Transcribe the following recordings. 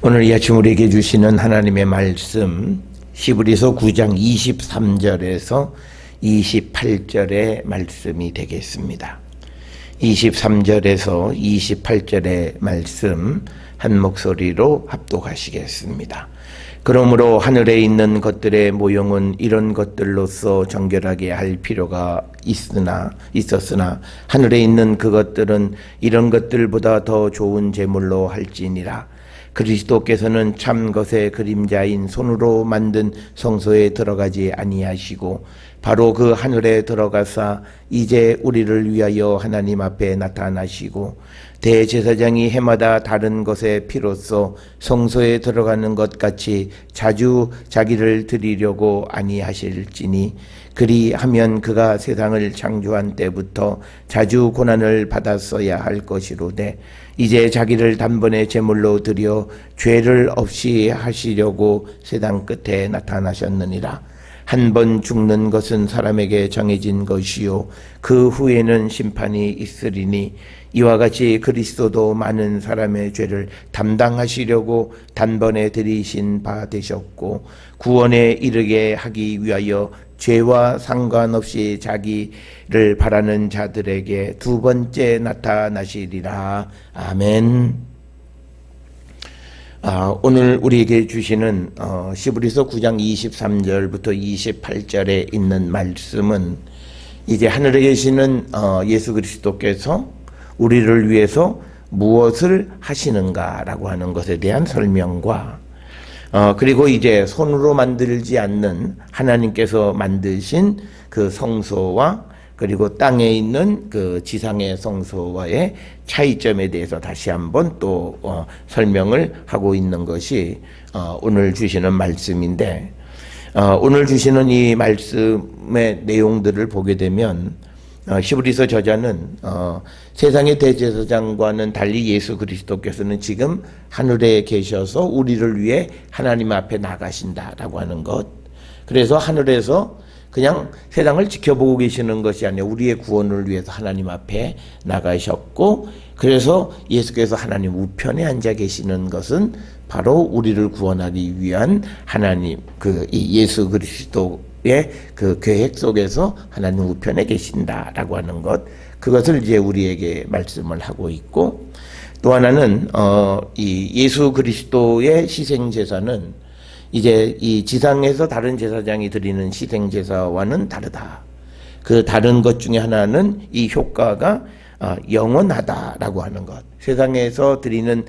오늘 이 아침 우리에게 주시는 하나님의 말씀 히브리서 9장 23절에서 28절의 말씀이 되겠습니다. 23절에서 28절의 말씀 한 목소리로 합독하시겠습니다. 그러므로 하늘에 있는 것들의 모형은 이런 것들로서 정결하게 할 필요가 있었으나 하늘에 있는 그것들은 이런 것들보다 더 좋은 제물로 할지니라. 그리스도께서는 참 것의 그림자인 손으로 만든 성소에 들어가지 아니하시고 바로 그 하늘에 들어가사 이제 우리를 위하여 하나님 앞에 나타나시고 대제사장이 해마다 다른 것의 피로써 성소에 들어가는 것 같이 자주 자기를 드리려고 아니하실지니 그리하면 그가 세상을 창조한 때부터 자주 고난을 받았어야 할 것이로되 이제 자기를 단번에 제물로 드려 죄를 없이 하시려고 세상 끝에 나타나셨느니라. 한 번 죽는 것은 사람에게 정해진 것이요 그 후에는 심판이 있으리니 이와 같이 그리스도도 많은 사람의 죄를 담당하시려고 단번에 들이신 바 되셨고 구원에 이르게 하기 위하여 죄와 상관없이 자기를 바라는 자들에게 두 번째 나타나시리라. 아멘. 오늘 우리에게 주시는 히브리서 9장 23절부터 28절에 있는 말씀은 이제 하늘에 계시는 예수 그리스도께서 우리를 위해서 무엇을 하시는가라고 하는 것에 대한 설명과 그리고 이제 손으로 만들지 않는 하나님께서 만드신 그 성소와 그리고 땅에 있는 그 지상의 성소와의 차이점에 대해서 다시 한번 또 설명을 하고 있는 것이 오늘 주시는 말씀인데 오늘 주시는 이 말씀의 내용들을 보게 되면 히브리서 저자는 세상의 대제사장과는 달리 예수 그리스도께서는 지금 하늘에 계셔서 우리를 위해 하나님 앞에 나가신다라고 하는 것. 그래서 하늘에서 그냥 세상을 지켜보고 계시는 것이 아니라 우리의 구원을 위해서 하나님 앞에 나가셨고 그래서 예수께서 하나님 우편에 앉아 계시는 것은 바로 우리를 구원하기 위한 하나님 이 예수 그리스도의 그 계획 속에서 하나님 우편에 계신다라고 하는 것, 그것을 이제 우리에게 말씀을 하고 있고, 또 하나는 이 예수 그리스도의 희생 제사는 이제 이 지상에서 다른 제사장이 드리는 희생 제사와는 다르다. 그 다른 것 중에 하나는 이 효과가 영원하다라고 하는 것. 세상에서 드리는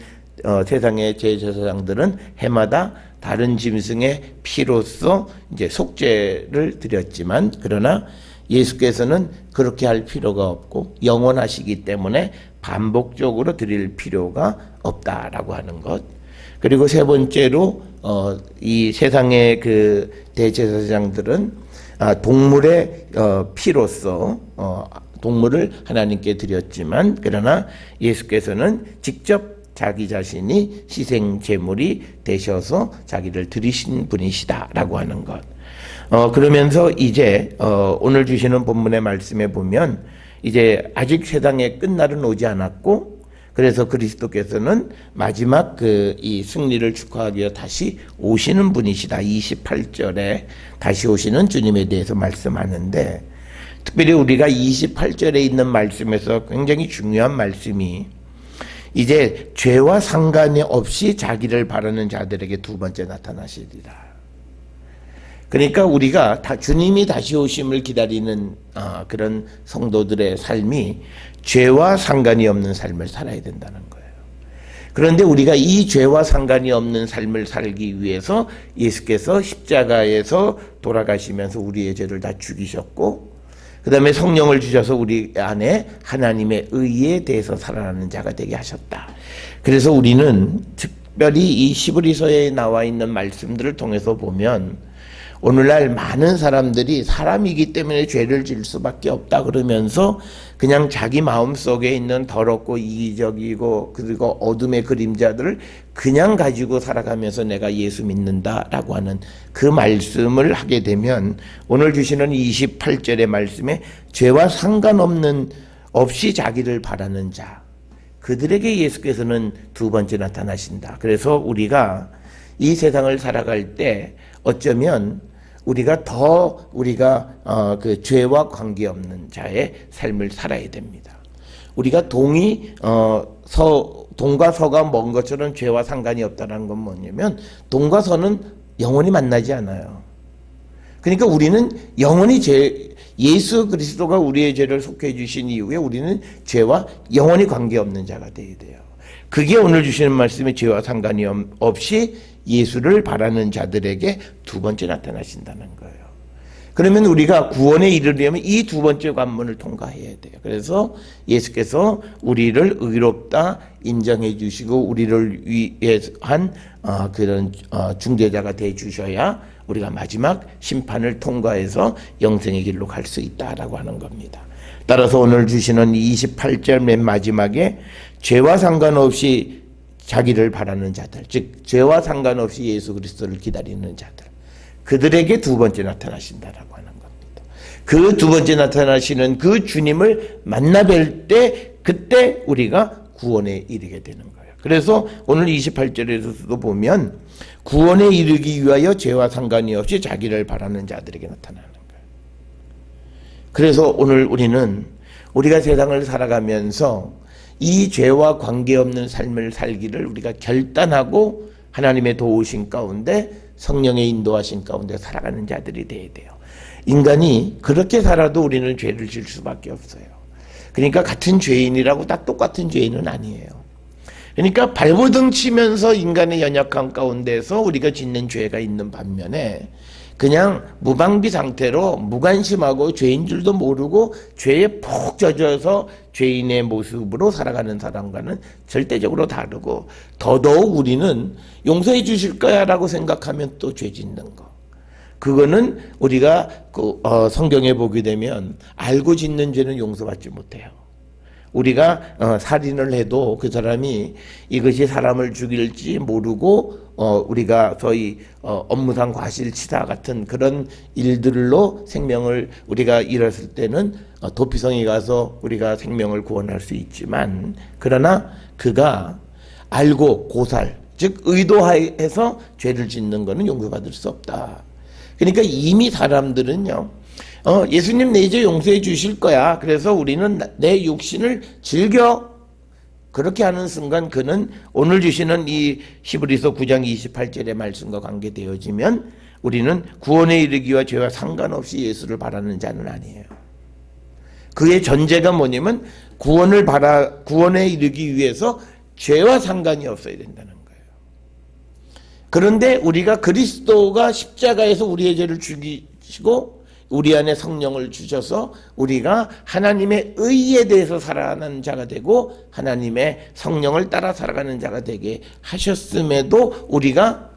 세상의 제사장들은 해마다 다른 짐승의 피로써 이제 속죄를 드렸지만 그러나 예수께서는 그렇게 할 필요가 없고 영원하시기 때문에 반복적으로 드릴 필요가 없다라고 하는 것. 그리고 세 번째로 이 세상의 그 대제사장들은 동물의 피로써 동물을 하나님께 드렸지만 그러나 예수께서는 직접 자기 자신이 희생 제물이 되셔서 자기를 드리신 분이시다라고 하는 것. 그러면서 이제 오늘 주시는 본문의 말씀에 보면 이제 아직 세상의 끝날은 오지 않았고 그래서 그리스도께서는 마지막 이 승리를 축하하기 위해 다시 오시는 분이시다. 28절에 다시 오시는 주님에 대해서 말씀하는데 특별히 우리가 28절에 있는 말씀에서 굉장히 중요한 말씀이 이제 죄와 상관이 없이 자기를 바라는 자들에게 두 번째 나타나시리라. 그러니까 우리가 주님이 다시 오심을 기다리는 그런 성도들의 삶이 죄와 상관이 없는 삶을 살아야 된다는 거예요. 그런데 우리가 이 죄와 상관이 없는 삶을 살기 위해서 예수께서 십자가에서 돌아가시면서 우리의 죄를 다 죽이셨고 그 다음에 성령을 주셔서 우리 안에 하나님의 의에 대해서 살아나는 자가 되게 하셨다. 그래서 우리는 특별히 이 히브리서에 나와 있는 말씀들을 통해서 보면 오늘날 많은 사람들이 사람이기 때문에 죄를 질 수밖에 없다 그러면서 그냥 자기 마음속에 있는 더럽고 이기적이고 그리고 어둠의 그림자들을 그냥 가지고 살아가면서 내가 예수 믿는다라고 하는 그 말씀을 하게 되면 오늘 주시는 28절의 말씀에 죄와 상관없는 없이 자기를 바라는 자, 그들에게 예수께서는 두 번째 나타나신다. 그래서 우리가 이 세상을 살아갈 때 어쩌면 우리가 그 죄와 관계없는 자의 삶을 살아야 됩니다. 우리가 동과 서가 먼 것처럼 죄와 상관이 없다는 건 뭐냐면 동과 서는 영원히 만나지 않아요. 그러니까 우리는 영원히 예수 그리스도가 우리의 죄를 속해 주신 이후에 우리는 죄와 영원히 관계없는 자가 되어야 돼요. 그게 오늘 주시는 말씀이 죄와 상관이 없이 예수를 바라는 자들에게 두 번째 나타나신다는 거예요. 그러면 우리가 구원에 이르려면 이 두 번째 관문을 통과해야 돼요. 그래서 예수께서 우리를 의롭다 인정해 주시고 우리를 위한 그런 중재자가 돼 주셔야 우리가 마지막 심판을 통과해서 영생의 길로 갈 수 있다라고 하는 겁니다. 따라서 오늘 주시는 28절 맨 마지막에 죄와 상관없이 자기를 바라는 자들, 즉 죄와 상관없이 예수 그리스도를 기다리는 자들, 그들에게 두 번째 나타나신다라고 하는 겁니다. 그 두 번째 나타나시는 그 주님을 만나 뵐 때 그때 우리가 구원에 이르게 되는 거예요. 그래서 오늘 28절에서도 보면 구원에 이르기 위하여 죄와 상관이 없이 자기를 바라는 자들에게 나타나는 거예요. 그래서 오늘 우리가 세상을 살아가면서 이 죄와 관계없는 삶을 살기를 우리가 결단하고 하나님의 도우심 가운데 성령의 인도하신 가운데 살아가는 자들이 되어야 돼요. 인간이 그렇게 살아도 우리는 죄를 질 수밖에 없어요. 그러니까 같은 죄인이라고 다 똑같은 죄인은 아니에요. 그러니까 발버둥 치면서 인간의 연약함 가운데서 우리가 짓는 죄가 있는 반면에 그냥 무방비 상태로 무관심하고 죄인 줄도 모르고 죄에 푹 젖어서 죄인의 모습으로 살아가는 사람과는 절대적으로 다르고 더더욱 우리는 용서해 주실 거야 라고 생각하면 또 죄 짓는 거. 그거는 우리가 성경에 보게 되면 알고 짓는 죄는 용서받지 못해요. 우리가 살인을 해도 그 사람이 이것이 사람을 죽일지 모르고 우리가 소위 업무상 과실치사 같은 그런 일들로 생명을 우리가 잃었을 때는 도피성에 가서 우리가 생명을 구원할 수 있지만 그러나 그가 알고 고살 즉 의도해서 죄를 짓는 것은 용서받을 수 없다. 그러니까 이미 사람들은요 예수님 내 죄 용서해 주실 거야. 그래서 우리는 내 육신을 즐겨 그렇게 하는 순간 그는 오늘 주시는 이 히브리서 9장 28절의 말씀과 관계되어지면 우리는 구원에 이르기와 죄와 상관없이 예수를 바라는 자는 아니에요. 그의 전제가 뭐냐면 구원에 이르기 위해서 죄와 상관이 없어야 된다는 거예요. 그런데 우리가 그리스도가 십자가에서 우리의 죄를 죽이시고 우리 안에 성령을 주셔서 우리가 하나님의 의에 대해서 살아가는 자가 되고 하나님의 성령을 따라 살아가는 자가 되게 하셨음에도 우리가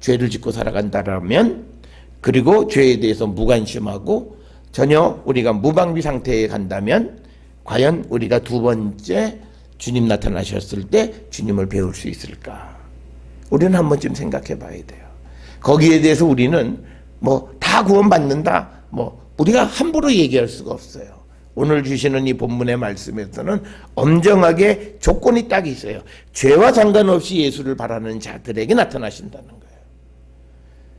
죄를 짓고 살아간다라면 그리고 죄에 대해서 무관심하고 전혀 우리가 무방비 상태에 간다면 과연 우리가 두 번째 주님 나타나셨을 때 주님을 배울 수 있을까? 우리는 한 번쯤 생각해 봐야 돼요. 거기에 대해서 우리는 다 구원받는다. 우리가 함부로 얘기할 수가 없어요. 오늘 주시는 이 본문의 말씀에서는 엄정하게 조건이 딱 있어요. 죄와 상관없이 예수를 바라는 자들에게 나타나신다는 거예요.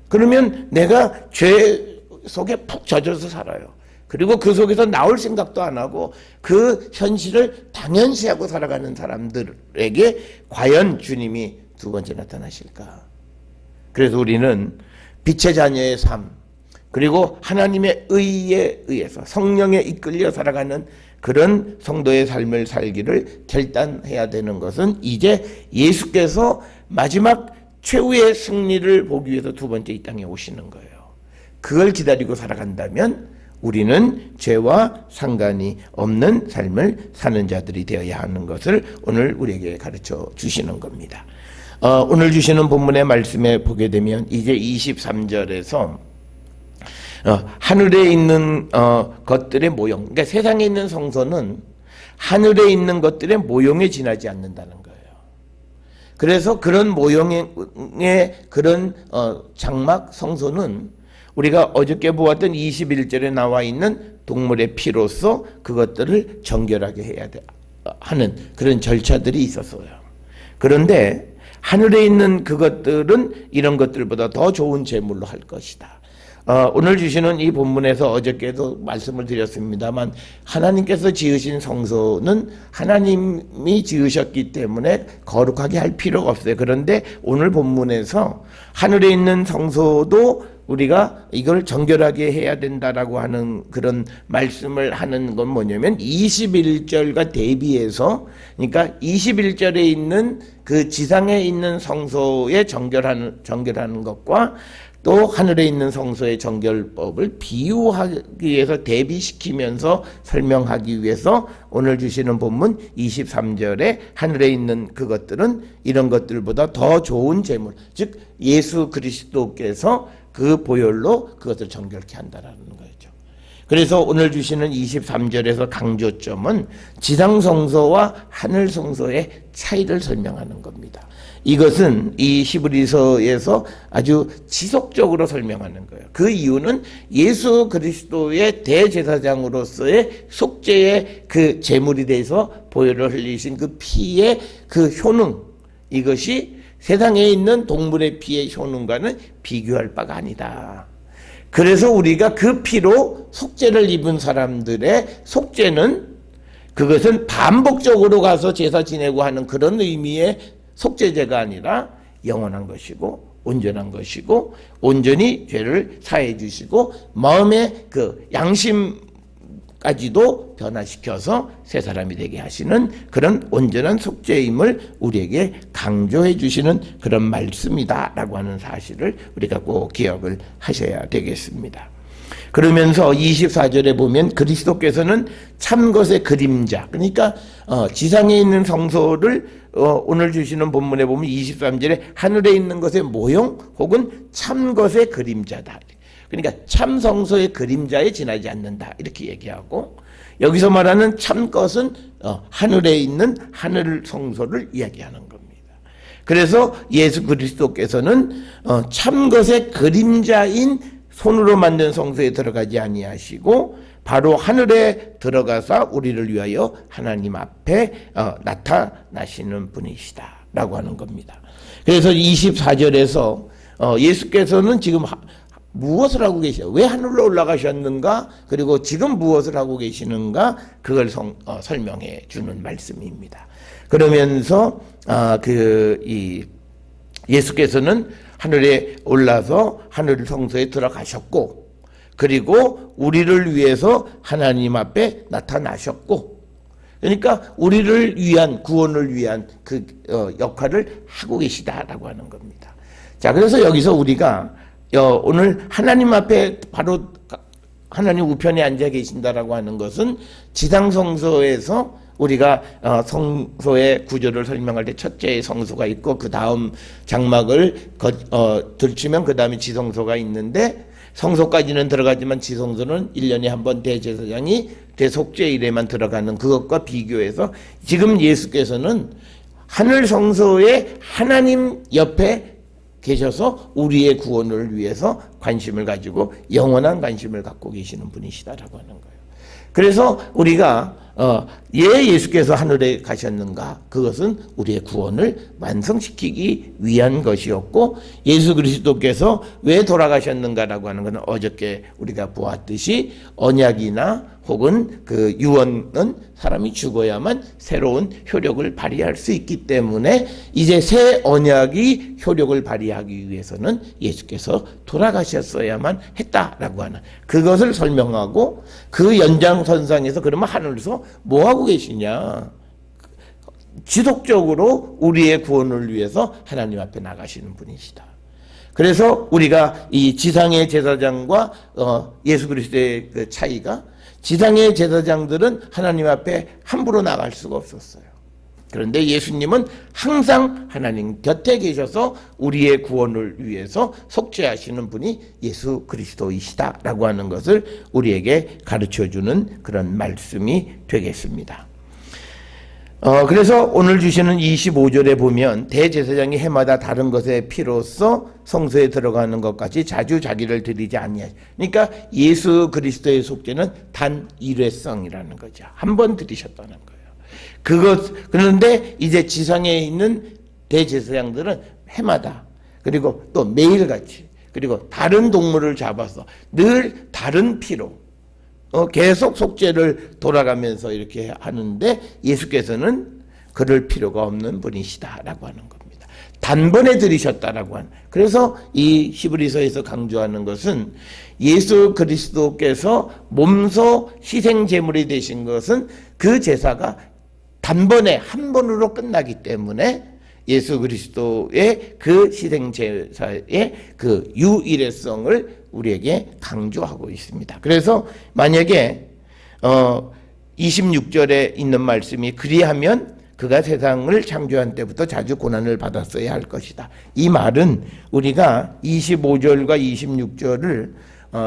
그러면 내가 죄 속에 푹 젖어서 살아요. 그리고 그 속에서 나올 생각도 안 하고 그 현실을 당연시하고 살아가는 사람들에게 과연 주님이 두 번째 나타나실까? 그래서 우리는 빛의 자녀의 삶 그리고 하나님의 의에 의해서 성령에 이끌려 살아가는 그런 성도의 삶을 살기를 결단해야 되는 것은 이제 예수께서 마지막 최후의 승리를 보기 위해서 두 번째 이 땅에 오시는 거예요. 그걸 기다리고 살아간다면 우리는 죄와 상관이 없는 삶을 사는 자들이 되어야 하는 것을 오늘 우리에게 가르쳐 주시는 겁니다. 오늘 주시는 본문의 말씀에 보게 되면 이제 23절에서 하늘에 있는 것들의 모형, 그러니까 세상에 있는 성소는 하늘에 있는 것들의 모형에 지나지 않는다는 거예요. 그래서 그런 모형의 그런 장막 성소는 우리가 어저께 보았던 21절에 나와 있는 동물의 피로서 그것들을 정결하게 해야 하는 그런 절차들이 있었어요. 그런데 하늘에 있는 그것들은 이런 것들보다 더 좋은 제물로 할 것이다. 오늘 주시는 이 본문에서 어저께도 말씀을 드렸습니다만 하나님께서 지으신 성소는 하나님이 지으셨기 때문에 거룩하게 할 필요가 없어요. 그런데 오늘 본문에서 하늘에 있는 성소도 우리가 이걸 정결하게 해야 된다라고 하는 그런 말씀을 하는 건 뭐냐면 21절과 대비해서, 그러니까 21절에 있는 그 지상에 있는 성소에 정결하는 것과 또 하늘에 있는 성소의 정결법을 비유하기 위해서 대비시키면서 설명하기 위해서 오늘 주시는 본문 23절에 하늘에 있는 그것들은 이런 것들보다 더 좋은 제물, 즉 예수 그리스도께서 그 보혈로 그것을 정결케 한다라는 거죠. 그래서 오늘 주시는 23절에서 강조점은 지상 성소와 하늘 성소의 차이를 설명하는 겁니다. 이것은 이 히브리서에서 아주 지속적으로 설명하는 거예요. 그 이유는 예수 그리스도의 대제사장으로서의 속죄의 그 제물이 돼서 보혈을 흘리신 그 피의 그 효능, 이것이 세상에 있는 동물의 피의 효능과는 비교할 바가 아니다. 그래서 우리가 그 피로 속죄를 입은 사람들의 속죄는, 그것은 반복적으로 가서 제사 지내고 하는 그런 의미의 속죄제가 아니라 영원한 것이고 온전한 것이고 온전히 죄를 사해 주시고 마음의 그 양심까지도 변화시켜서 새 사람이 되게 하시는 그런 온전한 속죄임을 우리에게 강조해 주시는 그런 말씀이다라고 하는 사실을 우리가 꼭 기억을 하셔야 되겠습니다. 그러면서 24절에 보면 그리스도께서는 참 것의 그림자, 그러니까 지상에 있는 성소를 오늘 주시는 본문에 보면 23절에 하늘에 있는 것의 모형 혹은 참 것의 그림자다. 그러니까 참 성소의 그림자에 지나지 않는다, 이렇게 얘기하고, 여기서 말하는 참 것은 하늘에 있는 하늘 성소를 이야기하는 겁니다. 그래서 예수 그리스도께서는 참 것의 그림자인 손으로 만든 성소에 들어가지 아니하시고 바로 하늘에 들어가서 우리를 위하여 하나님 앞에 나타나시는 분이시다 라고 하는 겁니다. 그래서 24절에서 예수께서는 지금 무엇을 하고 계셔요? 왜 하늘로 올라가셨는가? 그리고 지금 무엇을 하고 계시는가? 그걸 설명해 주는 말씀입니다. 그러면서 예수께서는 하늘에 올라서 하늘 성소에 들어가셨고, 그리고 우리를 위해서 하나님 앞에 나타나셨고, 그러니까 우리를 위한, 구원을 위한 그 역할을 하고 계시다라고 하는 겁니다. 자, 그래서 여기서 우리가 오늘 하나님 앞에 바로 하나님 우편에 앉아 계신다라고 하는 것은 지상 성소에서 우리가 성소의 구조를 설명할 때 첫째 성소가 있고 그 다음 장막을 들추면 그 다음에 지성소가 있는데, 성소까지는 들어가지만 지성소는 1년에 한 번 대제사장이 대속죄일에만 들어가는 그것과 비교해서 지금 예수께서는 하늘 성소에 하나님 옆에 계셔서 우리의 구원을 위해서 관심을 가지고 영원한 관심을 갖고 계시는 분이시다라고 하는 거예요. 그래서 우리가 왜 예수께서 하늘에 가셨는가? 그것은 우리의 구원을 완성시키기 위한 것이었고, 예수 그리스도께서 왜 돌아가셨는가라고 하는 것은 어저께 우리가 보았듯이 언약이나 혹은 그 유언은 사람이 죽어야만 새로운 효력을 발휘할 수 있기 때문에 이제 새 언약이 효력을 발휘하기 위해서는 예수께서 돌아가셨어야만 했다라고 하는 그것을 설명하고, 그 연장선상에서 그러면 하늘에서 뭐 하고 계시냐? 지속적으로 우리의 구원을 위해서 하나님 앞에 나가시는 분이시다. 그래서 우리가 이 지상의 제사장과 예수 그리스도의 그 차이가, 지상의 제사장들은 하나님 앞에 함부로 나갈 수가 없었어요. 그런데 예수님은 항상 하나님 곁에 계셔서 우리의 구원을 위해서 속죄하시는 분이 예수 그리스도이시다라고 하는 것을 우리에게 가르쳐주는 그런 말씀이 되겠습니다. 그래서 오늘 주시는 25절에 보면 대제사장이 해마다 다른 것의 피로써 성소에 들어가는 것 같이 자주 자기를 드리지 아니하시. 그러니까 예수 그리스도의 속죄는 단 일회성이라는 거죠. 한 번 드리셨다는 거예요. 그런데 이제 지상에 있는 대제사장들은 해마다, 그리고 또 매일같이, 그리고 다른 동물을 잡아서 늘 다른 피로 계속 속죄를 돌아가면서 이렇게 하는데, 예수께서는 그럴 필요가 없는 분이시다라고 하는 겁니다. 단번에 들이셨다라고 하는. 그래서 이 히브리서에서 강조하는 것은 예수 그리스도께서 몸소 희생 제물이 되신 것은 그 제사가 단번에 한 번으로 끝나기 때문에 예수 그리스도의 그 희생 제사의 그 유일성을 우리에게 강조하고 있습니다. 그래서 만약에 26절에 있는 말씀이 그리하면 그가 세상을 창조한 때부터 자주 고난을 받았어야 할 것이다. 이 말은 우리가 25절과 26절을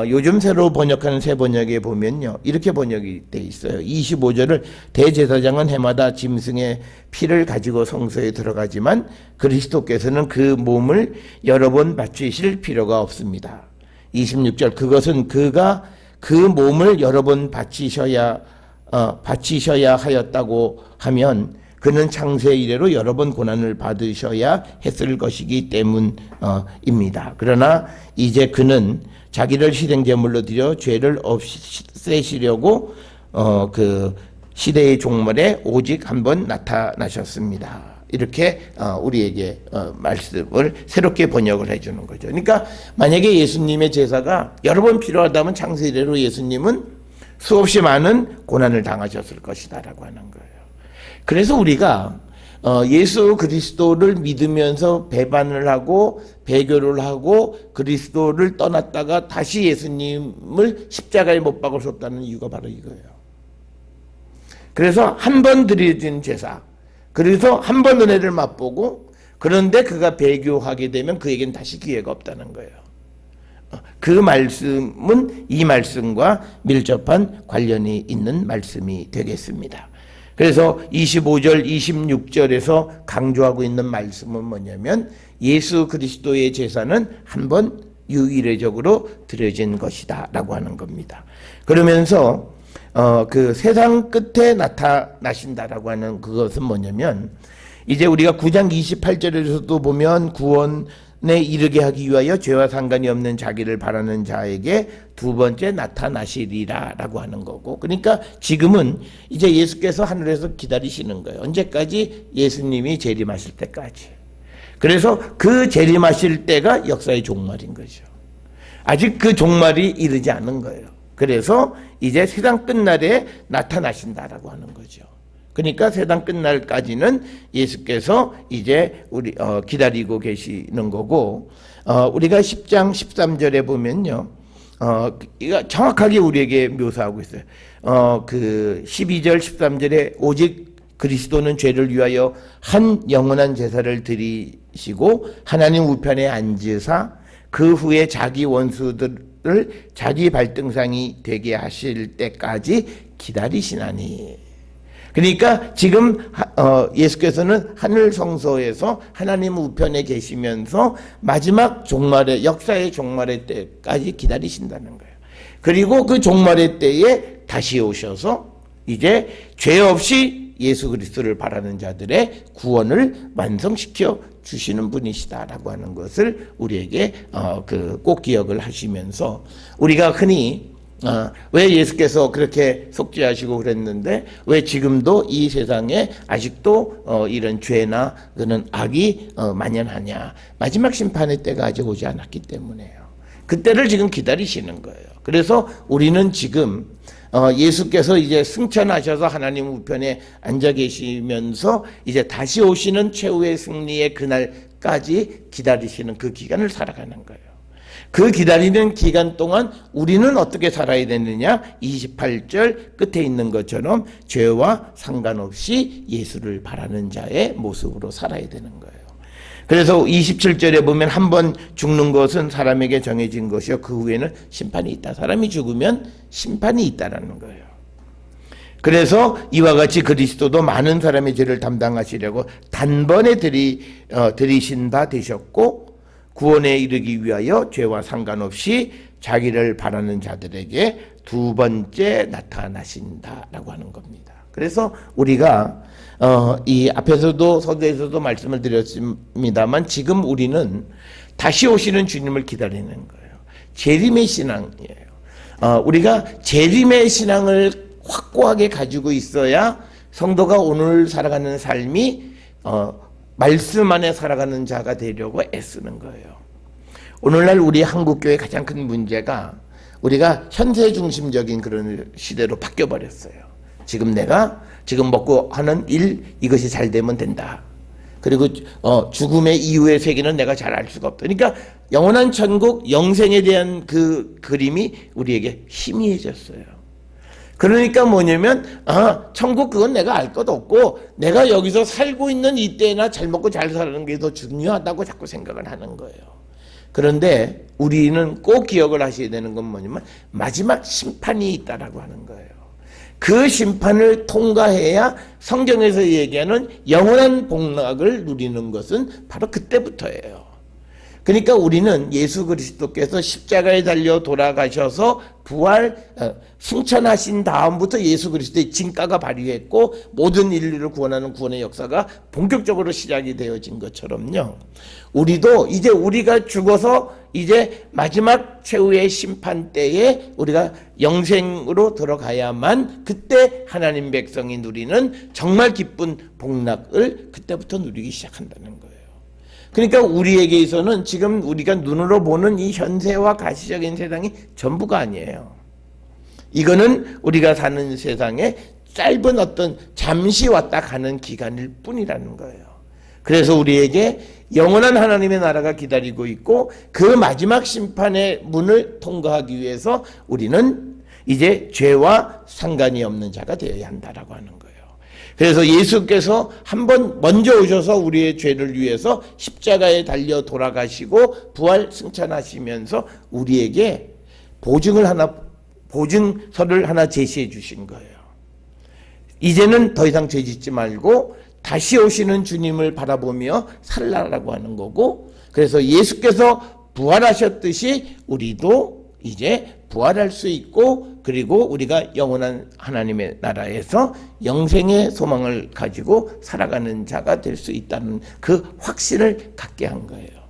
요즘 새로 번역하는 새 번역에 보면요, 이렇게 번역이 돼 있어요. 25절을 대제사장은 해마다 짐승의 피를 가지고 성소에 들어가지만 그리스도께서는 그 몸을 여러 번 바치실 필요가 없습니다. 26절, 그것은 그가 그 몸을 여러 번 바치셔야 하였다고 하면 그는 창세 이래로 여러 번 고난을 받으셔야 했을 것이기 때문입니다. 그러나 이제 그는 자기를 희생제물로 드려 죄를 없애시려고 그 시대의 종말에 오직 한 번 나타나셨습니다. 이렇게 우리에게 말씀을 새롭게 번역을 해주는 거죠. 그러니까 만약에 예수님의 제사가 여러 번 필요하다면 창세 이래로 예수님은 수없이 많은 고난을 당하셨을 것이다라고 하는 거예요. 그래서 우리가 예수 그리스도를 믿으면서 배반을 하고 배교를 하고 그리스도를 떠났다가 다시 예수님을 십자가에 못 박으셨다는 이유가 바로 이거예요. 그래서 한 번 드려진 제사, 그래서 한 번 은혜를 맛보고, 그런데 그가 배교하게 되면 그에겐 다시 기회가 없다는 거예요. 그 말씀은 이 말씀과 밀접한 관련이 있는 말씀이 되겠습니다. 그래서 25절, 26절에서 강조하고 있는 말씀은 뭐냐면 예수 그리스도의 제사는 한 번 유일적으로 드려진 것이다 라고 하는 겁니다. 그러면서 그 세상 끝에 나타나신다라고 하는 그것은 뭐냐면, 이제 우리가 9장 28절에서도 보면 구원에 이르게 하기 위하여 죄와 상관이 없는 자기를 바라는 자에게 두 번째 나타나시리라 라고 하는 거고, 그러니까 지금은 이제 예수께서 하늘에서 기다리시는 거예요. 언제까지? 예수님이 재림하실 때까지. 그래서 그 재림하실 때가 역사의 종말인 거죠. 아직 그 종말이 이르지 않은 거예요. 그래서 이제 세상 끝날에 나타나신다라고 하는 거죠. 그러니까 세상 끝날까지는 예수께서 이제 우리 기다리고 계시는 거고, 우리가 10장 13절에 보면요, 이거 정확하게 우리에게 묘사하고 있어요. 그 12절 13절에 오직 그리스도는 죄를 위하여 한 영원한 제사를 드리시고 하나님 우편에 앉으사 그 후에 자기 원수들을 자기 발등상이 되게 하실 때까지 기다리시나니. 그러니까 지금 예수께서는 하늘 성소에서 하나님 우편에 계시면서 마지막 종말의, 역사의 종말의 때까지 기다리신다는 거예요. 그리고 그 종말의 때에 다시 오셔서 이제 죄 없이 예수 그리스도를 바라는 자들의 구원을 완성시켜 주시는 분이시다라고 하는 것을 우리에게 꼭 기억을 하시면서, 우리가 흔히 왜 예수께서 그렇게 속죄하시고 그랬는데 왜 지금도 이 세상에 아직도 이런 죄나 그런 악이 만연하냐? 마지막 심판의 때가 아직 오지 않았기 때문에요. 그때를 지금 기다리시는 거예요. 그래서 우리는 지금 예수께서 이제 승천하셔서 하나님 우편에 앉아 계시면서 이제 다시 오시는 최후의 승리의 그날까지 기다리시는 그 기간을 살아가는 거예요. 그 기다리는 기간 동안 우리는 어떻게 살아야 되느냐? 28절 끝에 있는 것처럼 죄와 상관없이 예수를 바라는 자의 모습으로 살아야 되는 거예요. 그래서 27절에 보면 한 번 죽는 것은 사람에게 정해진 것이요 그 후에는 심판이 있다. 사람이 죽으면 심판이 있다라는 거예요. 그래서 이와 같이 그리스도도 많은 사람의 죄를 담당하시려고 단번에 들이신 바 되셨고 구원에 이르기 위하여 죄와 상관없이 자기를 바라는 자들에게 두 번째 나타나신다라고 하는 겁니다. 그래서 우리가 이 앞에서도 서두에서도 말씀을 드렸습니다만 지금 우리는 다시 오시는 주님을 기다리는 거예요. 재림의 신앙이에요. 우리가 재림의 신앙을 확고하게 가지고 있어야 성도가 오늘 살아가는 삶이 말씀 안에 살아가는 자가 되려고 애쓰는 거예요. 오늘날 우리 한국교회의 가장 큰 문제가 우리가 현세 중심적인 그런 시대로 바뀌어 버렸어요. 지금 내가 지금 먹고 하는 일, 이것이 잘 되면 된다. 그리고 죽음의 이후의 세계는 내가 잘 알 수가 없다. 그러니까 영원한 천국, 영생에 대한 그 그림이 우리에게 희미해졌어요. 그러니까 뭐냐면 천국 그건 내가 알 것 없고 내가 여기서 살고 있는 이때나 잘 먹고 잘 사는 게 더 중요하다고 자꾸 생각을 하는 거예요. 그런데 우리는 꼭 기억을 하셔야 되는 건 뭐냐면 마지막 심판이 있다라고 하는 거예요. 그 심판을 통과해야 성경에서 얘기하는 영원한 복락을 누리는 것은 바로 그때부터예요. 그러니까 우리는 예수 그리스도께서 십자가에 달려 돌아가셔서 승천하신 다음부터 예수 그리스도의 진가가 발휘했고 모든 인류를 구원하는 구원의 역사가 본격적으로 시작이 되어진 것처럼요. 우리도 이제 우리가 죽어서 이제 마지막 최후의 심판 때에 우리가 영생으로 들어가야만 그때 하나님 백성이 누리는 정말 기쁜 복락을 그때부터 누리기 시작한다는 거예요. 그러니까 우리에게서는 지금 우리가 눈으로 보는 이 현세와 가시적인 세상이 전부가 아니에요. 이거는 우리가 사는 세상에 짧은 어떤 잠시 왔다 가는 기간일 뿐이라는 거예요. 그래서 우리에게 영원한 하나님의 나라가 기다리고 있고 그 마지막 심판의 문을 통과하기 위해서 우리는 이제 죄와 상관이 없는 자가 되어야 한다라고 하는 거예요. 그래서 예수께서 한번 먼저 오셔서 우리의 죄를 위해서 십자가에 달려 돌아가시고 부활 승천하시면서 우리에게 보증서를 하나 제시해 주신 거예요. 이제는 더 이상 죄 짓지 말고 다시 오시는 주님을 바라보며 살라라고 하는 거고, 그래서 예수께서 부활하셨듯이 우리도 이제 부활할 수 있고, 그리고 우리가 영원한 하나님의 나라에서 영생의 소망을 가지고 살아가는 자가 될 수 있다는 그 확신을 갖게 한 거예요.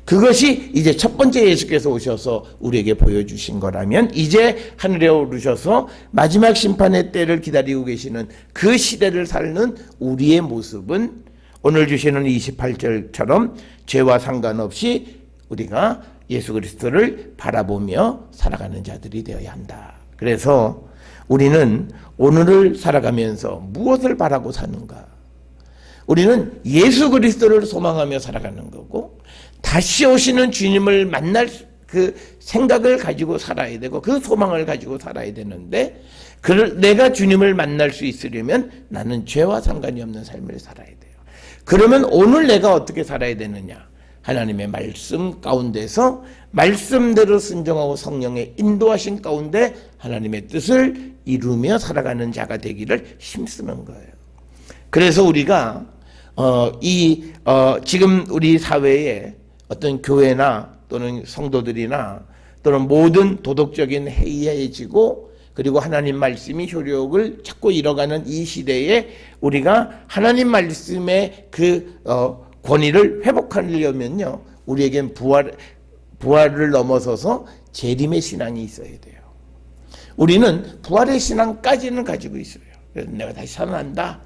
그것이 이제 첫 번째 예수께서 오셔서 우리에게 보여주신 거라면, 이제 하늘에 오르셔서 마지막 심판의 때를 기다리고 계시는 그 시대를 사는 우리의 모습은 오늘 주시는 28절처럼 죄와 상관없이 우리가 예수 그리스도를 바라보며 살아가는 자들이 되어야 한다. 그래서 우리는 오늘을 살아가면서 무엇을 바라고 사는가? 우리는 예수 그리스도를 소망하며 살아가는 거고, 다시 오시는 주님을 만날 그 생각을 가지고 살아야 되고 그 소망을 가지고 살아야 되는데, 내가 주님을 만날 수 있으려면 나는 죄와 상관이 없는 삶을 살아야 돼요. 그러면 오늘 내가 어떻게 살아야 되느냐? 하나님의 말씀 가운데서 말씀대로 순종하고 성령의 인도하신 가운데 하나님의 뜻을 이루며 살아가는 자가 되기를 힘쓰는 거예요. 그래서 우리가 지금 우리 사회에 어떤 교회나 또는 성도들이나 또는 모든 도덕적인 해이해지고, 그리고 하나님 말씀이 효력을 찾고 잃어가는 이 시대에 우리가 하나님 말씀의 그 권위를 회복하려면요, 우리에겐 부활을 넘어서서 재림의 신앙이 있어야 돼요. 우리는 부활의 신앙까지는 가지고 있어요. 그래서 내가 다시 살아난다,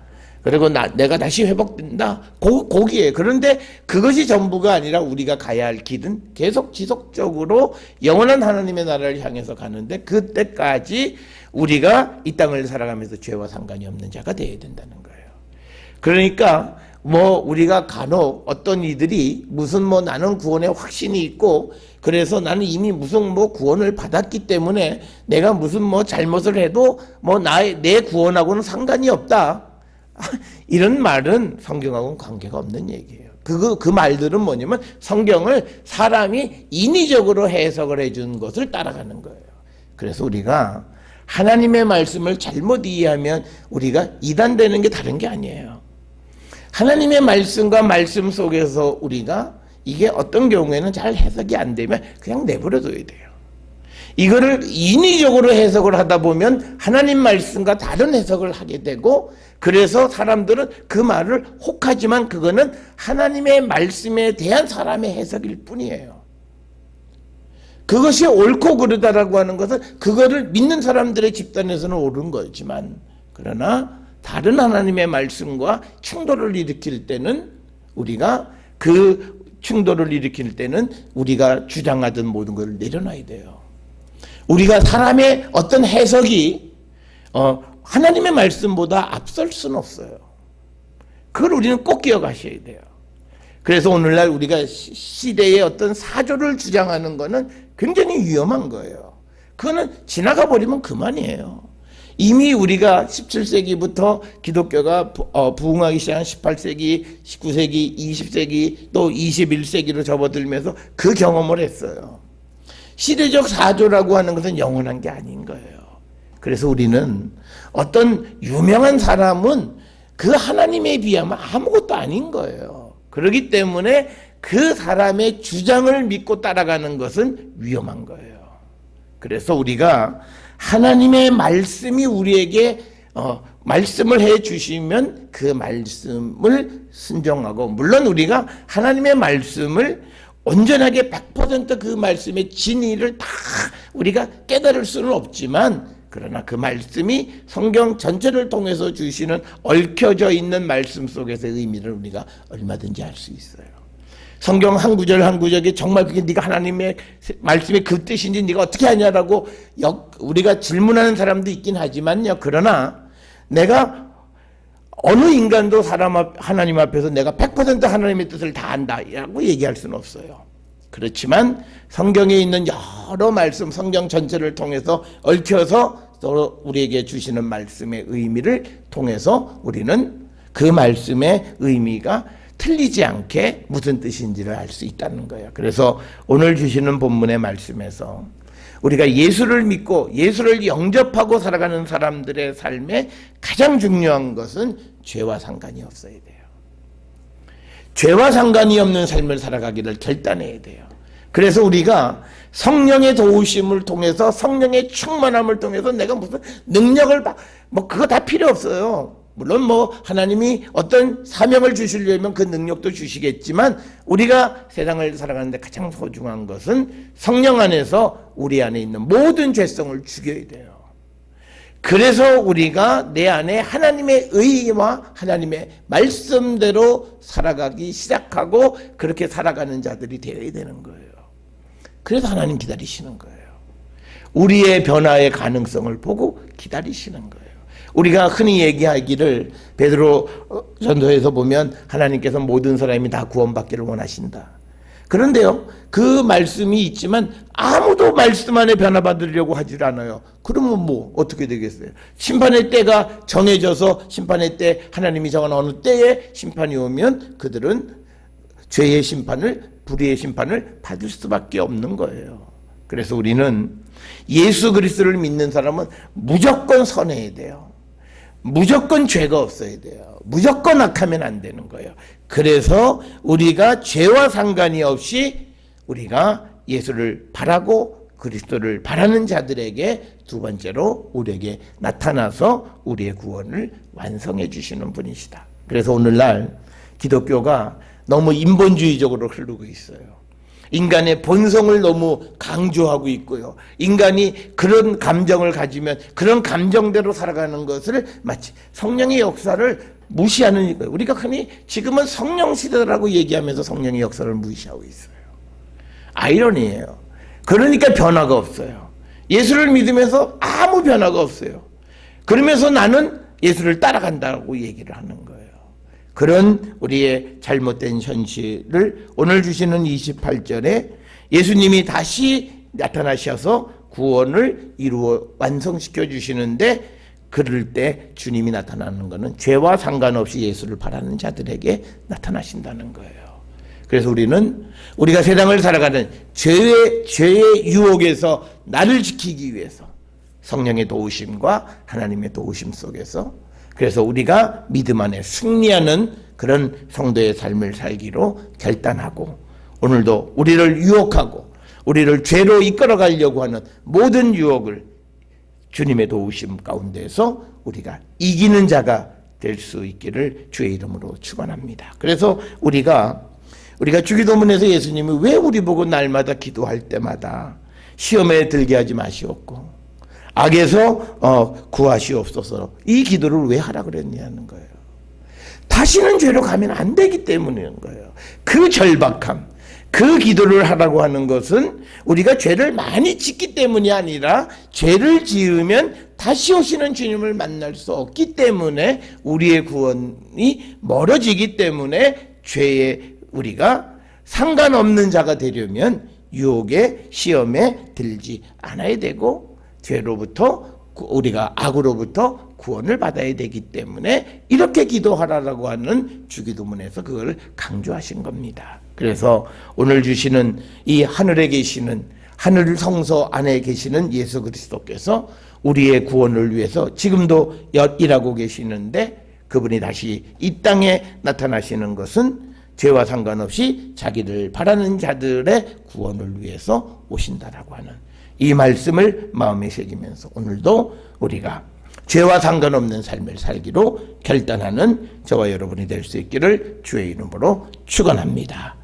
그리고 내가 다시 회복된다, 거기에. 그런데 그것이 전부가 아니라 우리가 가야 할 길은 계속 지속적으로 영원한 하나님의 나라를 향해서 가는데, 그때까지 우리가 이 땅을 살아가면서 죄와 상관이 없는 자가 되어야 된다는 거예요. 그러니까 우리가 간혹 어떤 이들이 무슨 나는 구원에 확신이 있고, 그래서 나는 이미 무슨 구원을 받았기 때문에 내가 무슨 잘못을 해도 내 구원하고는 상관이 없다, 이런 말은 성경하고는 관계가 없는 얘기예요. 그 말들은 뭐냐면 성경을 사람이 인위적으로 해석을 해준 것을 따라가는 거예요. 그래서 우리가 하나님의 말씀을 잘못 이해하면 우리가 이단되는 게 다른 게 아니에요. 하나님의 말씀과 말씀 속에서 우리가 이게 어떤 경우에는 잘 해석이 안 되면 그냥 내버려둬야 돼요. 이거를 인위적으로 해석을 하다 보면 하나님 말씀과 다른 해석을 하게 되고, 그래서 사람들은 그 말을 혹하지만 그거는 하나님의 말씀에 대한 사람의 해석일 뿐이에요. 그것이 옳고 그르다라고 하는 것은 그거를 믿는 사람들의 집단에서는 옳은 거지만, 그러나 다른 하나님의 말씀과 충돌을 일으킬 때는 우리가 우리가 주장하던 모든 걸 내려놔야 돼요. 우리가 사람의 어떤 해석이 하나님의 말씀보다 앞설 수는 없어요. 그걸 우리는 꼭 기억하셔야 돼요. 그래서 오늘날 우리가 시대의 어떤 사조를 주장하는 것은 굉장히 위험한 거예요. 그거는 지나가 버리면 그만이에요. 이미 우리가 17세기부터 기독교가 부흥하기 시작한 18세기, 19세기, 20세기, 또 21세기로 접어들면서 그 경험을 했어요. 시대적 사조라고 하는 것은 영원한 게 아닌 거예요. 그래서 우리는 어떤 유명한 사람은 그 하나님에 비하면 아무것도 아닌 거예요. 그렇기 때문에 그 사람의 주장을 믿고 따라가는 것은 위험한 거예요. 그래서 우리가 하나님의 말씀이 우리에게 말씀을 해 주시면 그 말씀을 순종하고, 물론 우리가 하나님의 말씀을 온전하게 100% 그 말씀의 진리를 다 우리가 깨달을 수는 없지만, 그러나 그 말씀이 성경 전체를 통해서 주시는 얽혀져 있는 말씀 속에서의 의미를 우리가 얼마든지 알 수 있어요. 성경 한 구절 한 구절이 정말 그게 네가 하나님의 말씀의 그 뜻인지 네가 어떻게 하냐라고 우리가 질문하는 사람도 있긴 하지만요. 그러나 내가 어느 인간도 하나님 앞에서 내가 100% 하나님의 뜻을 다 안다라고 얘기할 수는 없어요. 그렇지만 성경에 있는 여러 말씀, 성경 전체를 통해서 얽혀서 또 우리에게 주시는 말씀의 의미를 통해서 우리는 그 말씀의 의미가 틀리지 않게 무슨 뜻인지를 알 수 있다는 거예요. 그래서 오늘 주시는 본문의 말씀에서 우리가 예수를 믿고 예수를 영접하고 살아가는 사람들의 삶에 가장 중요한 것은 죄와 상관이 없어야 돼요. 죄와 상관이 없는 삶을 살아가기를 결단해야 돼요. 그래서 우리가 성령의 도우심을 통해서, 성령의 충만함을 통해서 내가 무슨 능력을 그거 다 필요 없어요. 물론 하나님이 어떤 사명을 주시려면 그 능력도 주시겠지만, 우리가 세상을 살아가는데 가장 소중한 것은 성령 안에서 우리 안에 있는 모든 죄성을 죽여야 돼요. 그래서 우리가 내 안에 하나님의 의와 하나님의 말씀대로 살아가기 시작하고 그렇게 살아가는 자들이 되어야 되는 거예요. 그래서 하나님 기다리시는 거예요. 우리의 변화의 가능성을 보고 기다리시는 거예요. 우리가 흔히 얘기하기를 베드로 전서에서 보면 하나님께서 모든 사람이 다 구원받기를 원하신다. 그런데요, 그 말씀이 있지만 아무도 말씀 안에 변화받으려고 하질 않아요. 그러면 어떻게 되겠어요? 심판의 때가 정해져서 심판의 때, 하나님이 정한 어느 때에 심판이 오면 그들은 죄의 심판을, 불의의 심판을 받을 수밖에 없는 거예요. 그래서 우리는 예수 그리스도를 믿는 사람은 무조건 선해야 돼요. 무조건 죄가 없어야 돼요. 무조건 악하면 안 되는 거예요. 그래서 우리가 죄와 상관이 없이 우리가 예수를 바라고 그리스도를 바라는 자들에게 두 번째로 우리에게 나타나서 우리의 구원을 완성해 주시는 분이시다. 그래서 오늘날 기독교가 너무 인본주의적으로 흐르고 있어요. 인간의 본성을 너무 강조하고 있고요. 인간이 그런 감정을 가지면 그런 감정대로 살아가는 것을 마치 성령의 역사를 무시하는 거예요. 우리가 흔히 지금은 성령 시대라고 얘기하면서 성령의 역사를 무시하고 있어요. 아이러니예요. 그러니까 변화가 없어요. 예수를 믿으면서 아무 변화가 없어요. 그러면서 나는 예수를 따라간다고 얘기를 하는 거예요. 그런 우리의 잘못된 현실을 오늘 주시는 28절에 예수님이 다시 나타나셔서 구원을 이루어 완성시켜 주시는데, 그럴 때 주님이 나타나는 것은 죄와 상관없이 예수를 바라는 자들에게 나타나신다는 거예요. 그래서 우리가 세상을 살아가는 죄의 유혹에서 나를 지키기 위해서 성령의 도우심과 하나님의 도우심 속에서, 그래서 우리가 믿음 안에 승리하는 그런 성도의 삶을 살기로 결단하고, 오늘도 우리를 유혹하고 우리를 죄로 이끌어 가려고 하는 모든 유혹을 주님의 도우심 가운데서 우리가 이기는 자가 될 수 있기를 주의 이름으로 축원합니다. 그래서 우리가 주기도문에서 예수님이 왜 우리 보고 날마다 기도할 때마다 시험에 들게 하지 마시옵고 악에서 구하시옵소서 이 기도를 왜 하라 그랬냐는 거예요. 다시는 죄로 가면 안 되기 때문인 거예요. 그 절박함, 그 기도를 하라고 하는 것은 우리가 죄를 많이 짓기 때문이 아니라 죄를 지으면 다시 오시는 주님을 만날 수 없기 때문에 우리의 구원이 멀어지기 때문에 죄에 우리가 상관없는 자가 되려면 유혹의 시험에 들지 않아야 되고 죄로부터 우리가 악으로부터 구원을 받아야 되기 때문에 이렇게 기도하라고 하는 주기도문에서 그걸 강조하신 겁니다. 그래서 오늘 주시는 이 하늘에 계시는 하늘 성소 안에 계시는 예수 그리스도께서 우리의 구원을 위해서 지금도 일하고 계시는데 그분이 다시 이 땅에 나타나시는 것은 죄와 상관없이 자기를 바라는 자들의 구원을 위해서 오신다라고 하는 이 말씀을 마음에 새기면서 오늘도 우리가 죄와 상관없는 삶을 살기로 결단하는 저와 여러분이 될 수 있기를 주의 이름으로 축원합니다.